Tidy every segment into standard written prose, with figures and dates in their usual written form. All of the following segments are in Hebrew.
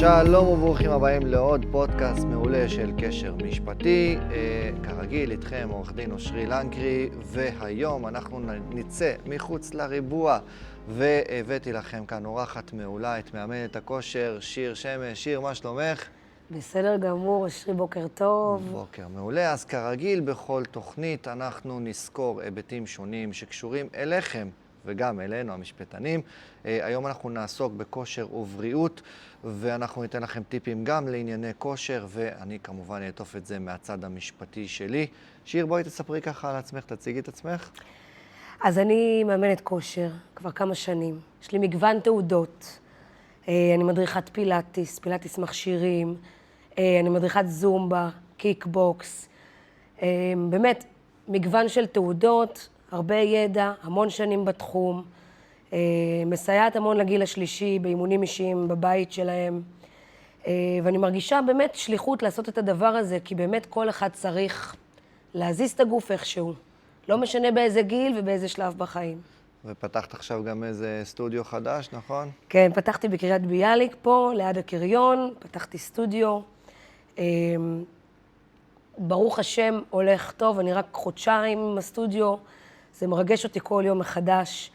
שלום וברוכים הבאים לעוד פודקאסט מעולה של קשר משפטי. כרגיל איתכם עורך דין אושרי לנקרי, והיום אנחנו נצא מחוץ לריבוע, והבאתי לכם כאן אורחת מעולה, את מאמנת הכושר שיר שמש. שיר, מה שלומך? בסדר גמור, אושרי, בוקר טוב. בוקר מעולה. אז כרגיל בכל תוכנית אנחנו נזכור היבטים שונים שקשורים אליכם וגם אלינו המשפטנים. היום אנחנו נעסוק בכושר ובריאות, ואנחנו ניתן לכם טיפים גם לענייני כושר, ואני כמובן אעטוף את זה מהצד המשפטי שלי. שיר, בואי תספרי ככה על עצמך, תציגי את עצמך. אז אני מאמנת כושר כבר כמה שנים. יש לי מגוון תעודות. אני מדריכת פילאטיס מכשירים. אני מדריכת זומבה, קיקבוקס. באמת, מגוון של תעודות, הרבה ידע, המון שנים בתחום. מסייעת המון לגיל השלישי, באימונים אישיים בבית שלהם. ואני מרגישה באמת שליחות לעשות את הדבר הזה, כי באמת כל אחד צריך להזיז את הגוף איכשהו. לא משנה באיזה גיל ובאיזה שלב בחיים. ופתחת עכשיו גם איזה סטודיו חדש, נכון? כן, פתחתי בקריית ביאליק פה, ליד הקריון, פתחתי סטודיו. ברוך השם, הולך טוב, אני רק חודשיים עם הסטודיו, זה מרגש אותי כל יום מחדש.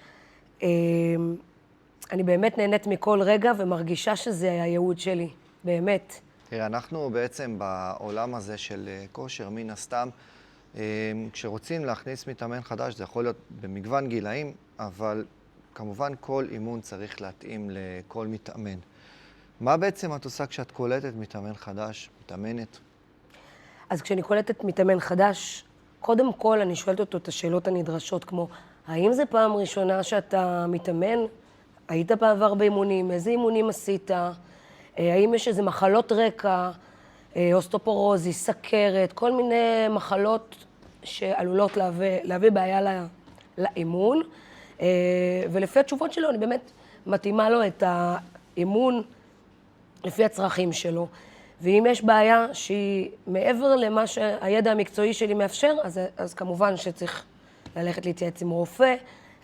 אני באמת נהנית מכל רגע ומרגישה שזה הייעוד שלי, באמת. תראה, אנחנו בעצם בעולם הזה של כושר, מן הסתם, כשרוצים להכניס מתאמן חדש, זה יכול להיות במגוון גילאים, אבל כמובן כל אימון צריך להתאים לכל מתאמן. מה בעצם את עושה כשאת קולטת מתאמן חדש, מתאמנת? אז כשאני קולטת מתאמן חדש, קודם כל אני שואלת אותו את השאלות הנדרשות, כמו, האם זה פעם ראשונה שאתה מתאמן? היית בעבר באימונים? איזה אימונים עשית? האם יש איזה מחלות רקע, אוסטופורוזיס, סכרת, כל מיני מחלות שעלולות להביא בעיה לאימון. ולפי התשובות שלו, אני באמת מתאימה לו את האימון לפי הצרכים שלו. ואם יש בעיה שהיא מעבר למה שהידע המקצועי שלי מאפשר, אז כמובן שצריך ללכת להתייעץ עם רופא,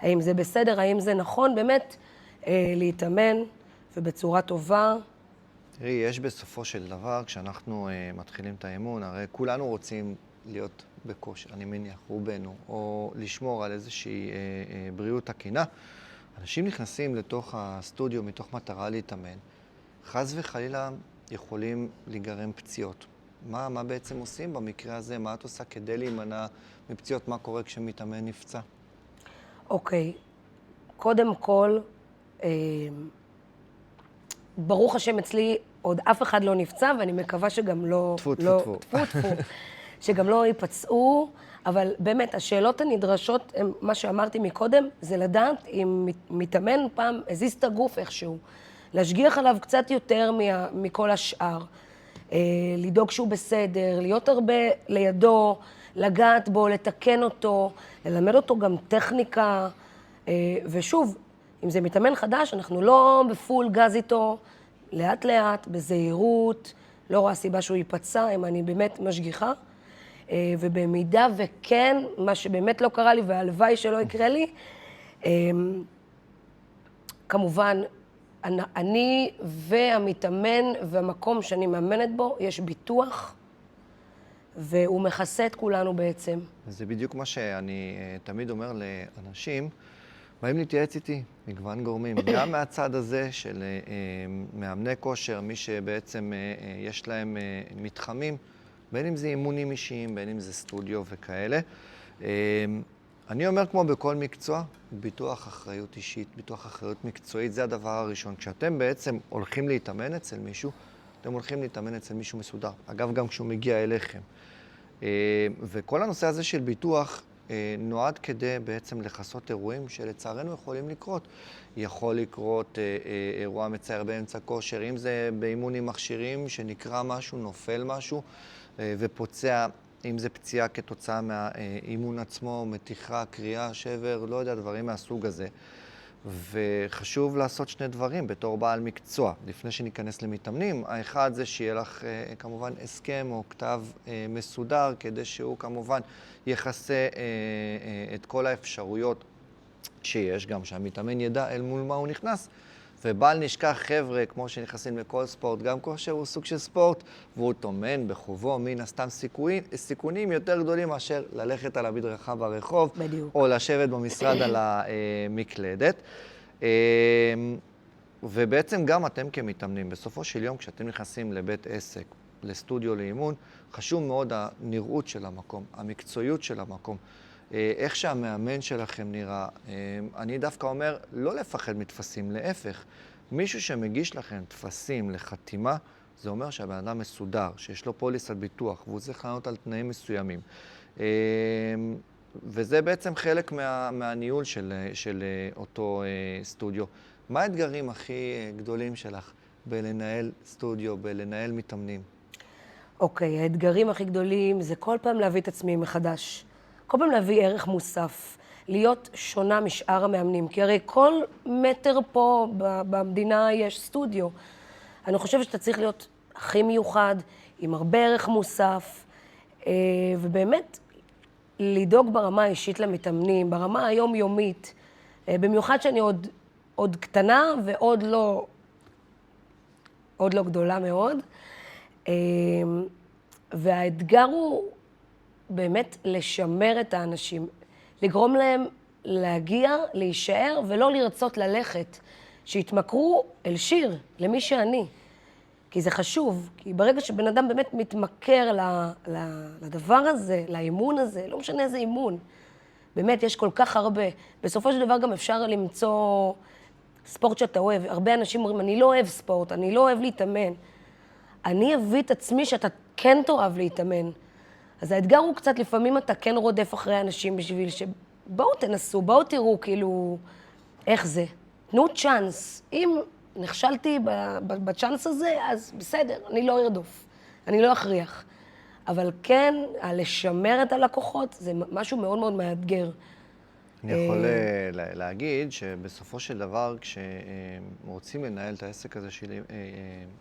האם זה בסדר, האם זה נכון, באמת להתאמן ובצורה טובה. תראי, יש בסופו של דבר, כשאנחנו מתחילים את האימון, הרי כולנו רוצים להיות בכושר, אני מניח, רובנו, או לשמור על איזושהי בריאות תקינה. אנשים נכנסים לתוך הסטודיו מתוך מטרה להתאמן. חס וחלילה יכולים להיגרם פציעות. מה בעצם עושים במקרה הזה? מה את עושה כדי להימנע מפציעות? מה קורה כשמתאמן נפצע? אוקיי, קודם כל, ברוך השם אצלי עוד אף אחד לא נפצע, ואני מקווה שגם לא... טפו. שגם לא ייפצעו, אבל באמת, השאלות הנדרשות, מה שאמרתי מקודם, זה לדעת אם מתאמן פעם הזיז את הגוף איכשהו. להשגיח עליו קצת יותר מכל השאר. לדאוג שהוא בסדר, להיות הרבה לידו, לגעת בו, לתקן אותו, ללמד אותו גם טכניקה. ושוב, אם זה מתאמן חדש, אנחנו לא בפול גז איתו, לאט לאט, בזהירות, לא רואה סיבה שהוא ייפצע, אם אני באמת משגיחה. ובמידה וכן, מה שבאמת לא קרה לי, והלוואי שלא יקרה לי, כמובן, אני והמתאמן והמקום שאני מאמנת בו, יש ביטוח, והוא מכסה את כולנו בעצם. זה בדיוק מה שאני תמיד אומר לאנשים, באים להתייעץ איתי, מגוון גורמים, גם מהצד הזה של מאמני כושר, מי שבעצם יש להם מתחמים, בין אם זה אימונים אישיים, בין אם זה סטודיו וכאלה. אני אומר כמו בכל מקצוע, ביטוח אחריות אישית, ביטוח אחריות מקצועית, זה הדבר הראשון. כשאתם בעצם הולכים להתאמן אצל מישהו, אתם הולכים להתאמן אצל מישהו מסודר. אגב, גם כשהוא מגיע אליכם. וכל הנושא הזה של ביטוח נועד כדי בעצם לחסות אירועים שלצערנו יכולים לקרות. יכול לקרות אירוע מצער באמצע כושר, אם זה באימון עם מכשירים שנקרא משהו, נופל משהו ופוצע, אם זה פציעה כתוצאה מהאימון עצמו, מתיחה, קריאה, שבר, לא יודע, דברים מהסוג הזה. וחשוב לעשות שני דברים בתור בעל מקצוע. לפני שניכנס למתאמנים, האחד זה שיהיה לך כמובן הסכם או כתב מסודר, כדי שהוא כמובן יכסה את כל האפשרויות שיש, גם שהמתאמן ידע אל מול מה הוא נכנס, ובל נשכח חבר'ה, כמו שנכנסים לכל ספורט, גם כושר הוא סוג של ספורט, והוא טומן בחובו מן הסתם סיכונים יותר גדולים מאשר ללכת על המדרכה ברחוב, בדיוק. או לשבת במשרד על המקלדת. ובעצם גם אתם כמתאמנים, בסופו של יום כשאתם נכנסים לבית עסק, לסטודיו לאימון, חשוב מאוד הנראות של המקום, המקצועיות של המקום, איך שהמאמן שלכם נראה. אני דווקא אומר, לא לפחד מתפסים, להפך. מישהו שמגיש לכם תפסים לחתימה, זה אומר שהבן אדם מסודר, שיש לו פוליסת ביטוח, והוא צריך לענות על תנאים מסוימים. וזה בעצם חלק מהניהול של אותו סטודיו. מה האתגרים הכי גדולים שלך בלנהל סטודיו, בלנהל מתאמנים? אוקיי, האתגרים הכי גדולים זה כל פעם להביא את עצמי מחדש. כל פעם להביא ערך מוסף, להיות שונה משאר המאמנים. כי הרי כל מטר פה במדינה יש סטודיו. אני חושבת שאתה צריך להיות הכי מיוחד, עם הרבה ערך מוסף, ובאמת לדאוג ברמה האישית למתאמנים, ברמה היומיומית, במיוחד שאני עוד קטנה ועוד לא גדולה מאוד. והאתגר הוא באמת לשמר את האנשים, לגרום להם להגיע, להישאר ולא לרצות ללכת, שיתמכרו אל שיר, למי שאני. כי זה חשוב, כי ברגע שבן אדם באמת מתמכר לדבר הזה, לאימון הזה, לא משנה איזה אימון, באמת יש כל כך הרבה. בסופו של דבר גם אפשר למצוא ספורט שאתה אוהב. הרבה אנשים אומרים, אני לא אוהב ספורט, אני לא אוהב להתאמן. אני אביא את עצמי שאתה כן תאהב להתאמן. אז האתגר הוא קצת, לפעמים אתה כן רודף אחרי אנשים בשביל בואו תנסו, בואו תראו כאילו איך זה. תנו צ'אנס. אם נכשלתי בצ'אנס הזה, אז בסדר, אני לא ארדוף, אני לא אכריח. אבל כן, לשמר את הלקוחות זה משהו מאוד מאוד מאתגר. אני יכול להגיד שבסופו של דבר, כשרוצים לנהל את העסק הזה של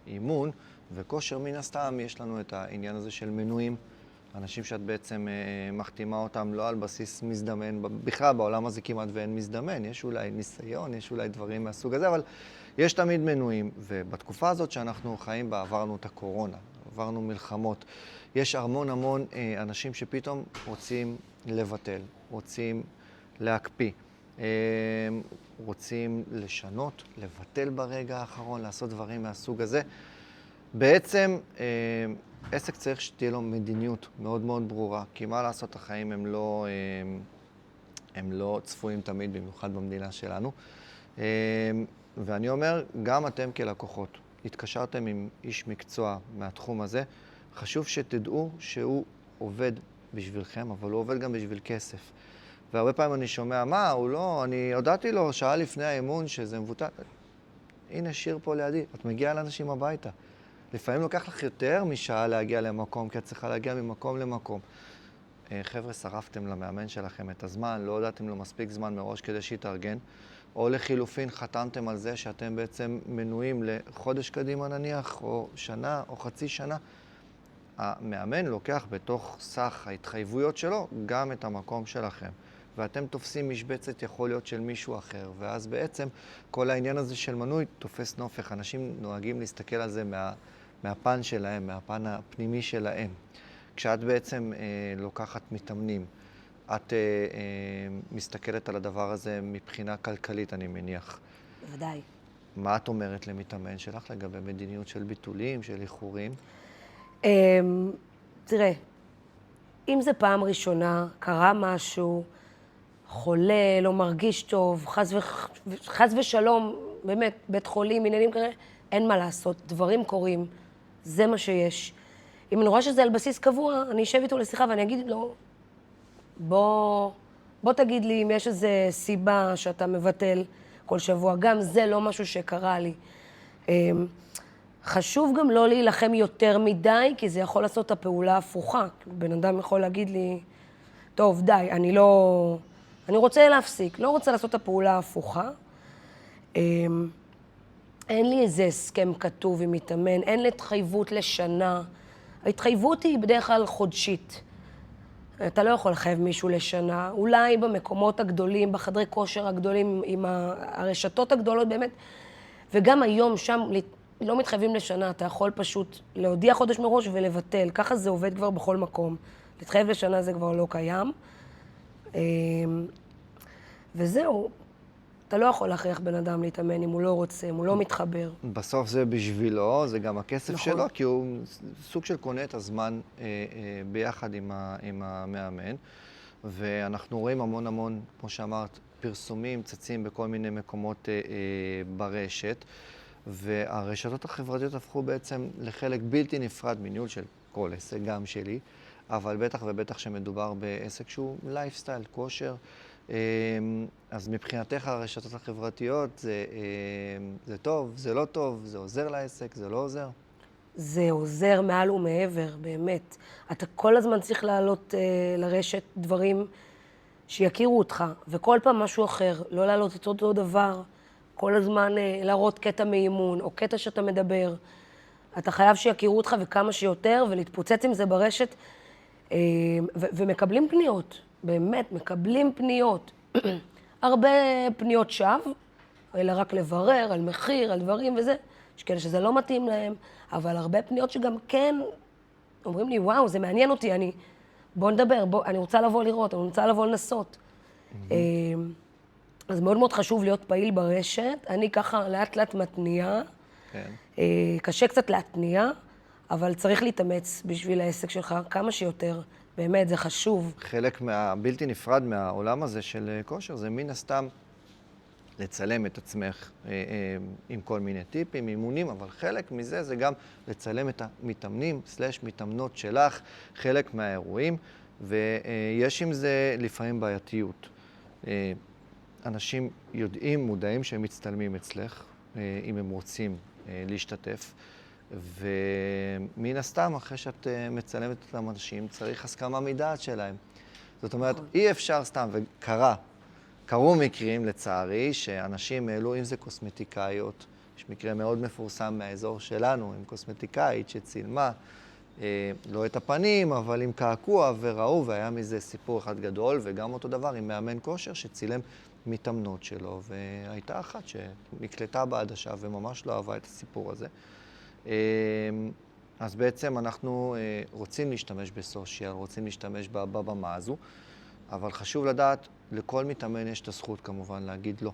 אימון וכושר, מן הסתם יש לנו את העניין הזה של מנויים. אנשים שאת בעצם מחתימה אותם לא על בסיס מזדמן, בכלל בעולם הזה כמעט ואין מזדמן, יש אולי ניסיון, יש אולי דברים מהסוג הזה, אבל יש תמיד מנויים, ובתקופה הזאת שאנחנו חיים בה עברנו את הקורונה, עברנו מלחמות, יש המון אנשים שפתאום רוצים לבטל, רוצים להקפיא, רוצים לשנות, לבטל ברגע האחרון, לעשות דברים מהסוג הזה. בעצם עסק צריך שתהיה לו מדיניות מאוד מאוד ברורה, כי מה לעשות, החיים הם לא צפויים תמיד, במיוחד במדינה שלנו. ואני אומר, גם אתם כלקוחות, התקשרתם עם איש מקצוע מהתחום הזה, חשוב שתדעו שהוא עובד בשבילכם, אבל הוא עובד גם בשביל כסף. והרבה פעמים אני שומע, מה, הוא לא, אני הודעתי לו שעה לפני האימון שזה מבוטל. הנה שיר פה לידי, את מגיעה לאנשים הביתה. לפעמים לוקח לך יותר משעה להגיע למקום, כי את צריכה להגיע ממקום למקום. חבר'ה, שרפתם למאמן שלכם את הזמן, לא הודעתם לו מספיק זמן מראש כדי שיתארגן, או לחילופין חתמתם על זה שאתם בעצם מנויים לחודש קדימה נניח, או שנה, או חצי שנה. המאמן לוקח בתוך סך ההתחייבויות שלו גם את המקום שלכם. ואתם תופסים משבצת יכול להיות של מישהו אחר, ואז בעצם כל העניין הזה של מנוי תופס נופך. אנשים נוהגים להסתכל על זה מהפן שלהם, מהפן הפנימי שלהם. כשאת בעצם לוקחת מתאמנים, את מסתכלת על הדבר הזה מבחינה כלכלית, אני מניח. בוודאי. מה את אומרת למתאמן שלך לגבי מדיניות של ביטולים, של איחורים? תראה, אם זה פעם ראשונה, קרה משהו, חולה, לא מרגיש טוב, חס ושלום, באמת, בית חולים, עניינים כאלה, אין מה לעשות, דברים קורים, זה מה שיש. אם אני רואה שזה על בסיס קבוע, אני אשב איתו לשיחה ואני אגיד לו, בוא תגיד לי אם יש איזו סיבה שאתה מבטל כל שבוע, גם זה לא משהו שקרה לי. חשוב גם לא להילחם יותר מדי, כי זה יכול לעשות את הפעולה הפוכה. בן אדם יכול להגיד לי, טוב, די, אני רוצה להפסיק, לא רוצה לעשות את הפעולה ההפוכה. אין לי איזה הסכם כתוב עם מתאמן, אין לי התחייבות לשנה. ההתחייבות היא בדרך כלל חודשית. אתה לא יכול לחייב מישהו לשנה. אולי במקומות הגדולים, בחדרי כושר הגדולים, עם הרשתות הגדולות באמת, וגם היום שם לא מתחייבים לשנה, אתה יכול פשוט להודיע חודש מראש ולבטל. ככה זה עובד כבר בכל מקום. להתחייב לשנה זה כבר לא קיים. וזהו, אתה לא יכול להכריח בן אדם להתאמן אם הוא לא רוצה, אם הוא לא מתחבר. בסוף זה בשבילו, זה גם הכסף נכון. שלו, כי הוא סוג של קונה את הזמן ביחד עם המאמן. ואנחנו רואים המון המון, כמו שאמרת, פרסומים צצים בכל מיני מקומות ברשת, והרשתות החברתיות הפכו בעצם לחלק בלתי נפרד מניהול של כל עסק, גם שלי, אבל בטח ובטח שמדובר בעסק שהוא לייפסטייל, כושר. אז מבחינתך הרשתות החברתיות זה טוב, זה לא טוב, זה עוזר לעסק, זה לא עוזר? זה עוזר מעל ומעבר, באמת. אתה כל הזמן צריך להעלות לרשת דברים שיכירו אותך, וכל פעם משהו אחר, לא להעלות את אותו דבר, כל הזמן להראות קטע מאימון, או קטע שאתה מדבר. אתה חייב שיכירו אותך וכמה שיותר, ולהתפוצץ עם זה ברשת, ומקבלים פניות, באמת, מקבלים פניות. הרבה פניות שווא, אלא רק לברר על מחיר, על דברים וזה. יש כאלה שזה לא מתאים להם, אבל הרבה פניות שגם כן אומרים לי, וואו, זה מעניין אותי, בוא נדבר, אני רוצה לבוא לראות, אני רוצה לבוא לנסות. אז מאוד מאוד חשוב להיות פעיל ברשת. אני ככה לאט לאט מתניעה, קשה קצת להתניע, אבל צריך להתאמץ בשביל העסק שלך כמה שיותר. באמת, זה חשוב. חלק בלתי נפרד מהעולם הזה של כושר, זה מן הסתם לצלם את עצמך עם כל מיני טיפים, אימונים, אבל חלק מזה זה גם לצלם את המתאמנים, מתאמנות שלך, חלק מהאירועים, ויש עם זה לפעמים בעייתיות. אנשים יודעים, מודעים שהם מצטלמים אצלך, אם הם רוצים להשתתף, ומן הסתם, אחרי שאת מצלמת את אנשים, צריך הסכמה מדעת שלהם. זאת אומרת, אי אפשר סתם, קרו מקרים, לצערי, שאנשים העלו, אם זה קוסמטיקאיות, יש מקרה מאוד מפורסם מהאזור שלנו, עם קוסמטיקאית שצילמה, לא את הפנים, אבל עם קעקוע, וראו, והיה מזה סיפור אחד גדול, וגם אותו דבר עם מאמן כושר שצילם מתאמנות שלו, והייתה אחת שנקלטה בעדשה וממש לא אהבה את הסיפור הזה. אז בעצם אנחנו רוצים להשתמש בסושיאל, רוצים להשתמש בבמה הזו, אבל חשוב לדעת, לכל מתאמן יש את הזכות כמובן להגיד לא.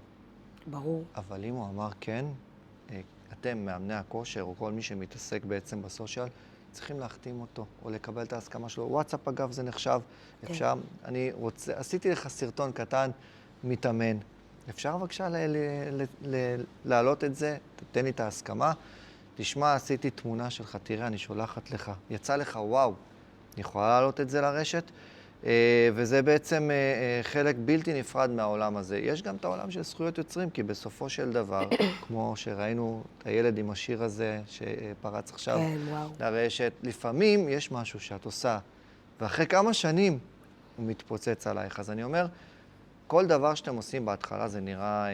ברור. אבל אם הוא אמר כן, אתם, מאמני הכושר, או כל מי שמתעסק בעצם בסושיאל, צריכים להחתים אותו, או לקבל את ההסכמה שלו. וואטסאפ, אגב, זה נחשב. כן. אפשר, עשיתי לך סרטון קטן, מתאמן. אפשר בבקשה להעלות את זה, תתן לי את ההסכמה. תשמע, עשיתי תמונה שלך, תראה, אני שולחת לך. יצא לך, וואו, אני יכולה להעלות את זה לרשת? וזה בעצם חלק בלתי נפרד מהעולם הזה. יש גם את העולם של זכויות יוצרים, כי בסופו של דבר, כמו שראינו את הילד עם השיר הזה שפרץ עכשיו לרשת, לפעמים יש משהו שאת עושה, ואחרי כמה שנים הוא מתפוצץ עלייך. אז אני אומר, כל דבר שאתם עושים בהתחלה זה נראה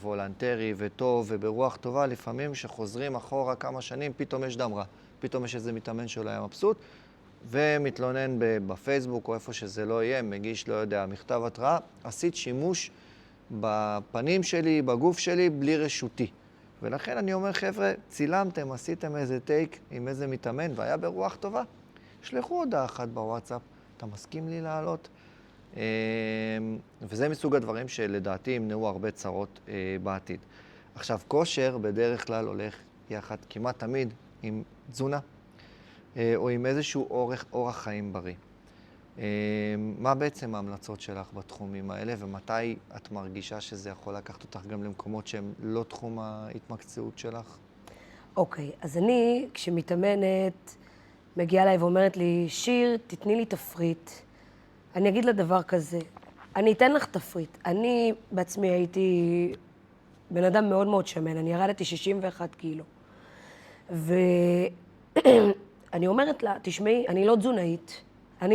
וולנטרי וטוב וברוח טובה, לפעמים שחוזרים אחורה כמה שנים, פתאום יש דם רע. פתאום יש איזה מתאמן שלא היה מבסוט, ומתלונן בפייסבוק או איפה שזה לא יהיה, מגיש, לא יודע, מכתב התראה, עשית שימוש בפנים שלי, בגוף שלי, בלי רשותי. ולכן אני אומר, חבר'ה, צילמתם, עשיתם איזה טייק עם איזה מתאמן, והיה ברוח טובה, שלחו הודעה אחת בוואטסאפ, אתה מסכים לי לעלות? וזה מסוג הדברים שלדעתי ימנעו הרבה צרות בעתיד. עכשיו, כושר בדרך כלל הולך יחד כמעט תמיד עם תזונה, או עם איזשהו אורח חיים בריא. מה בעצם ההמלצות שלך בתחומים האלה, ומתי את מרגישה שזה יכול לקחת אותך גם למקומות שהם לא תחום ההתמקצעות שלך? אוקיי, אז אני, כשמתאמנת, מגיעה אליי ואומרת לי, שיר, תתני לי תפריט. אני אגיד לה דבר כזה, אני אתן לך תפריט. אני בעצמי הייתי בן אדם מאוד מאוד שמן, אני ירדתי 61 קילו. אני אומרת לה, תשמעי, אני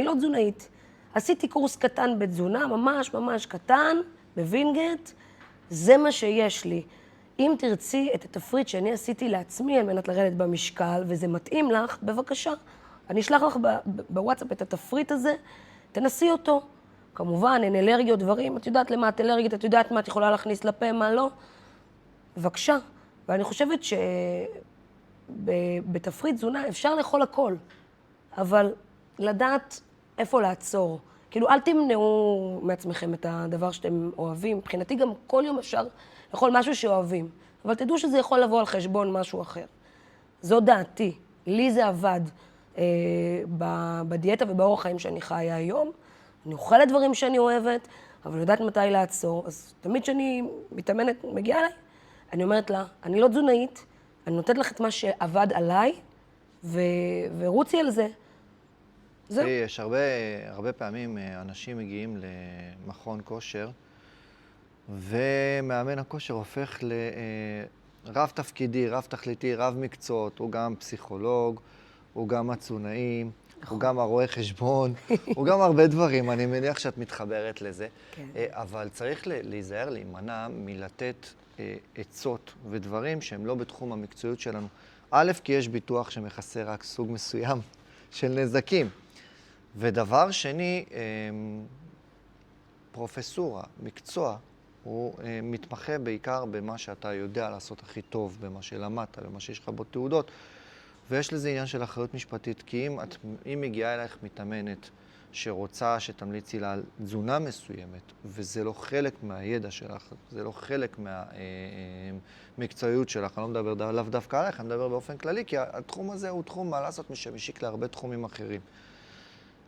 לא תזונאית. עשיתי קורס קטן בתזונה, ממש ממש קטן, בווינגייט, זה מה שיש לי. אם תרצי את התפריט שאני עשיתי לעצמי על מנת לרדת במשקל, וזה מתאים לך, בבקשה. אני אשלח לך בוואטסאפ את התפריט הזה, תנסי אותו. כמובן, אין אלרגיות, דברים, את יודעת למה את אלרגית, את יודעת מה את יכולה להכניס לפה, מה לא. בבקשה. ואני חושבת שבתפריט תזונה אפשר לאכול הכל, אבל לדעת איפה לעצור. כאילו, אל תמנעו מעצמכם את הדבר שאתם אוהבים. מבחינתי גם כל יום אפשר לאכול משהו שאוהבים, אבל תדעו שזה יכול לבוא על חשבון משהו אחר. זו דעתי. לי זה עבד בדיאטה ובאורח חיים שאני חיה היום. אני אוכלת דברים שאני אוהבת, אבל יודעת מתי לעצור. אז תמיד כשאני מתאמנת, מגיעה אליי, אני אומרת לה, אני לא תזונאית, אני נותנת לך את מה שעבד עליי, ורוצי על זה. זהו. יש הרבה פעמים אנשים מגיעים למכון כושר, ומאמן הכושר הופך לרב תפקידי, רב תכליתי, רב מקצועות. הוא גם פסיכולוג, הוא גם התזונאי, הוא גם הרואה חשבון, הוא גם הרבה דברים. אני מניח שאת מתחברת לזה. כן. אבל צריך להיזהר, להימנע מלתת עצות ודברים שהם לא בתחום המקצועיות שלנו. א', כי יש ביטוח שמכסה רק סוג מסוים של נזקים. ודבר שני, פרופסורה, מקצוע, הוא מתמחה בעיקר במה שאתה יודע לעשות הכי טוב, במה שלמדת, במה שיש לך בו תעודות. ויש לזה עניין של אחריות משפטית, כי אם מגיעה אלייך מתאמנת שרוצה שתמליצי לה על תזונה מסוימת, וזה לא חלק מהידע שלך, זה לא חלק מהמקצועיות שלך, אני לא מדבר לאו דווקא עלייך, אני מדבר באופן כללי, כי התחום הזה הוא תחום, מה לעשות, שמשיק להרבה תחומים אחרים.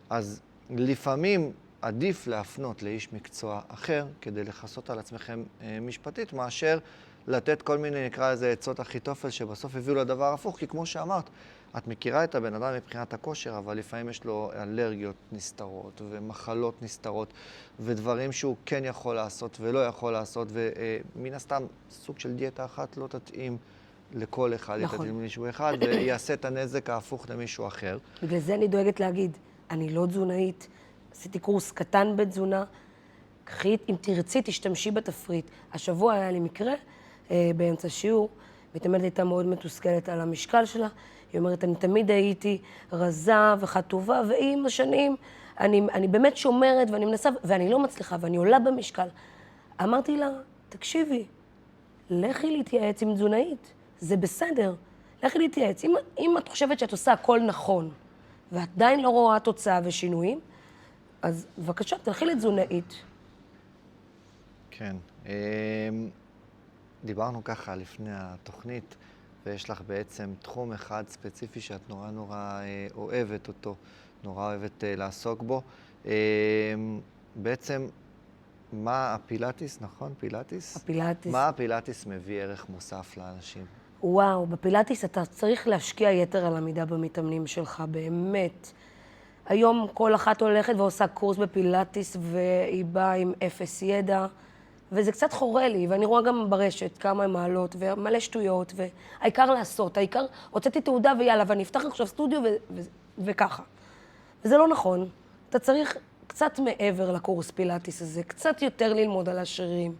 אז לפעמים עדיף להפנות לאיש מקצוע אחר, כדי לכסות על עצמכם משפטית, מאשר לתת כל מיני, נקרא לזה, עצות אחיתופל, שבסוף הביאו לדבר הפוך, כי כמו שאמרת, את מכירה את הבן אדם מבחינת הכושר, אבל לפעמים יש לו אלרגיות נסתרות, ומחלות נסתרות, ודברים שהוא כן יכול לעשות ולא יכול לעשות, ומן הסתם סוג של דיאטה אחת לא תתאים לכל אחד, נכון. תתאים למישהו אחד, ויעשה את הנזק ההפוך למישהו אחר. בגלל זה אני דואגת להגיד, אני לא תזונאית, עשיתי קורס קטן בתזונה, קחי, אם תרצי, תשתמשי בתפריט. השבוע היה לי מקרה, באמצע שיעור, מתאמנת הייתה מאוד מתוסכלת על המשקל שלה, היא אומרת, אני תמיד הייתי רזה וחטובה, ועם השנים אני באמת שומרת ואני מנסה, ואני לא מצליחה, ואני עולה במשקל. אמרתי לה, תקשיבי, לכי להתייעץ עם תזונאית, זה בסדר, לכי להתייעץ. אם את חושבת שאת עושה הכל נכון, ועדיין לא רואה תוצאה ושינויים, אז בבקשה, תלכי לתזונאית. כן. דיברנו ככה לפני התוכנית, ויש לך בעצם תחום אחד ספציפי שאת נורא אוהבת אותו, נורא אוהבת לעסוק בו. בעצם, מה הפילאטיס, נכון? פילאטיס? הפילאטיס. מה הפילאטיס מביא ערך מוסף לאנשים? וואו, בפילאטיס אתה צריך להשקיע יתר על המידה במתאמנים שלך, באמת. היום כל אחת הולכת ועושה קורס בפילאטיס, והיא באה עם אפס ידע, וזה קצת חורה לי, ואני רואה גם ברשת כמה הן מעלות, ומלא שטויות, והעיקר לעשות, העיקר, הוצאתי תעודה ויאללה, ואני אפתח עכשיו סטודיו וככה. וזה לא נכון. אתה צריך קצת מעבר לקורס פילאטיס הזה, קצת יותר ללמוד על השרירים,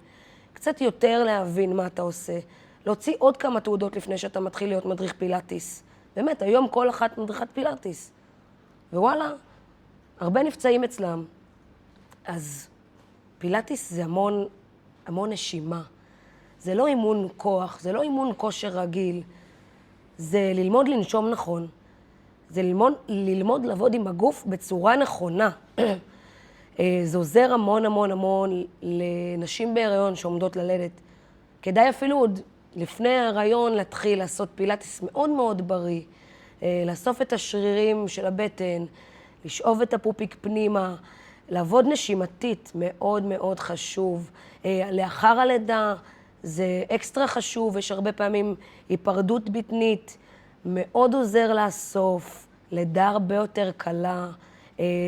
קצת יותר להבין מה אתה עושה, להוציא עוד כמה תעודות לפני שאתה מתחיל להיות מדריך פילאטיס. באמת, היום כל אחת מדריכת פילאטיס. ווואלה, הרבה נפצעים אצלם. אז פילאטיס זה המון נשימה. זה לא אימון כוח, זה לא אימון כושר רגיל. זה ללמוד לנשום נכון. זה ללמוד לעבוד עם הגוף בצורה נכונה. זה עוזר המון לנשים בהיריון שעומדות ללדת. כדאי אפילו עוד לפני ההיריון להתחיל לעשות פילאטיס מאוד מאוד בריא. לאסוף את השרירים של הבטן, לשאוב את הפופיק פנימה, לעבוד נשימתית מאוד מאוד חשוב. לאחר הלידה זה אקסטרה חשוב, יש הרבה פעמים היפרדות בטנית, מאוד עוזר לאסוף, לידה הרבה יותר קלה.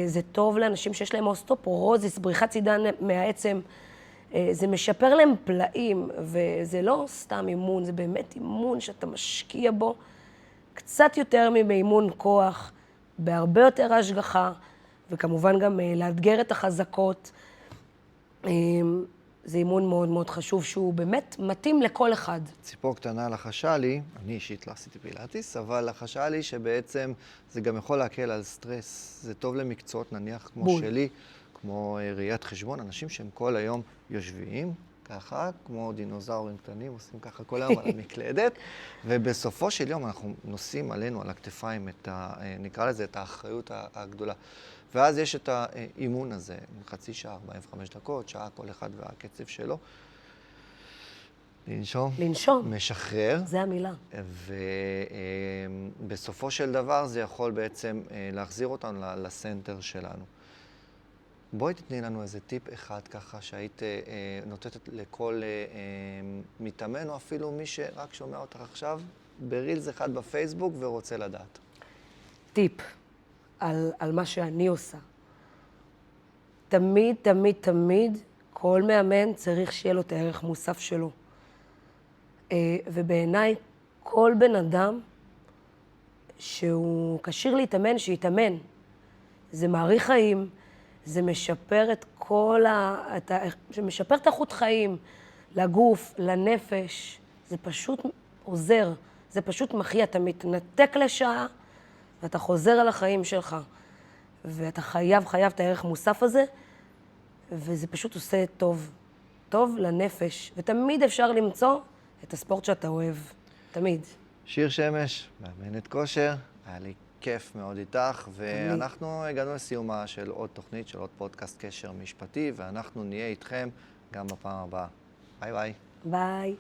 זה טוב לאנשים שיש להם אוסטאופורוזיס, בריחת צידן מהעצם. זה משפר להם פלאים, וזה לא סתם אימון, זה באמת אימון שאתה משקיע בו קצת יותר מאימון כוח, בהרבה יותר השגחה, וכמובן גם לאתגר את החזקות. זה אימון מאוד מאוד חשוב, שהוא באמת מתאים לכל אחד. ציפור קטנה לחשה לי, אני אישית לא עשיתי פילאטיס, אבל לחשה לי שבעצם זה גם יכול להקל על סטרס. זה טוב למקצועות, נניח כמו שלי, כמו ראיית חשבון, אנשים שהם כל היום יושבים, ככה, כמו דינוזאורים קטנים, עושים ככה כל היום על המקלדת, ובסופו של יום אנחנו נושאים עלינו, על הכתפיים, נקרא לזה, את האחריות הגדולה. ואז יש את האימון הזה, חצי שעה, 45 דקות, שעה, כל אחד והקצב שלו. לנשום. לנשום. משחרר. זה המילה. ובסופו של דבר זה יכול בעצם להחזיר אותנו לסנטר שלנו. בואי תתני לנו איזה טיפ אחד ככה שהיית נותנת לכל מתאמן, או אפילו מי שרק שומע אותך עכשיו, ברילס אחד בפייסבוק ורוצה לדעת. טיפ על מה שאני עושה. תמיד, תמיד, תמיד, כל מאמן צריך שיהיה לו את הערך מוסף שלו. ובעיניי, כל בן אדם שהוא כשיר להתאמן, שיתאמן. זה מאריך חיים, זה משפר את זה משפר את איכות חיים לגוף, לנפש. זה פשוט עוזר, זה פשוט מחיה. אתה מתנתק לשעה ואתה חוזר על החיים שלך. ואתה חייב את הערך מוסף הזה, וזה פשוט עושה טוב לנפש. ותמיד אפשר למצוא את הספורט שאתה אוהב, תמיד. שיר שמש, מאמנת כושר, היה לי כיף מאוד איתך, ואנחנו הגענו לסיומה של עוד תוכנית, של עוד פודקאסט קשר משפטי, ואנחנו נהיה איתכם גם בפעם הבאה. ביי ביי. ביי.